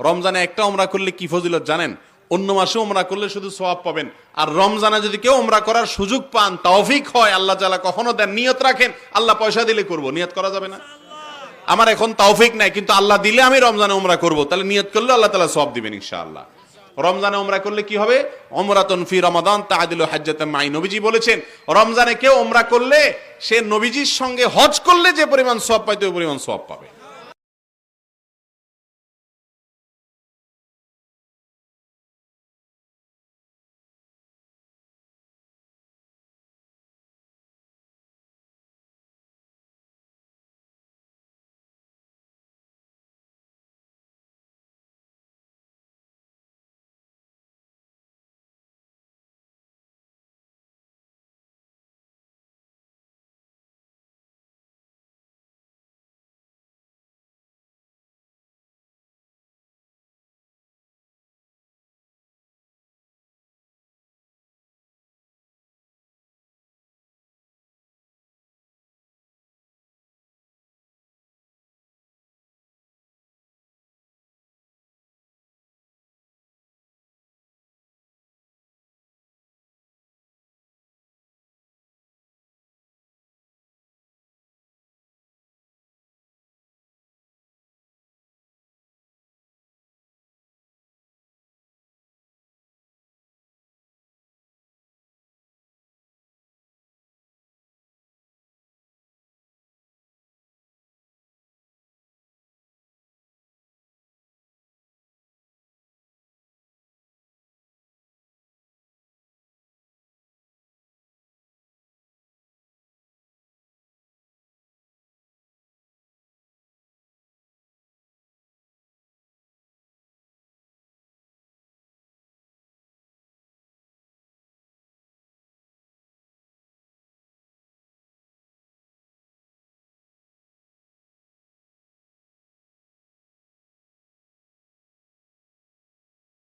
রমজানে একটা উমরা করলে কি ফজিলত জানেন? অন্য মাসে উমরা করলে শুধু সওয়াব পাবেন, আর রমজানে যদি কেউ উমরা করার সুযোগ পান, তৌফিক হয়, আল্লাহ তাআলা কখনো দেন, নিয়ত রাখেন আল্লাহ পয়সা দিলে করব, নিয়ত করা যাবে না? আমার এখন তৌফিক নাই, কিন্তু আল্লাহ দিলে আমি রমজানে উমরা করব, তাহলে নিয়ত করলে আল্লাহ তাআলা সওয়াব দিবেন ইনশাআল্লাহ। রমজানে উমরা করলে কি হবে? উমরাতুন ফি রমাদান তাআদিলু হাজ্জাতাম মাই। নবীজি বলেছেন রমজানে কেউ উমরা করলে সে নবীজির সঙ্গে হজ করলে যে পরিমাণ সওয়াব পাইতো ওই পরিমাণ সওয়াব পাবে।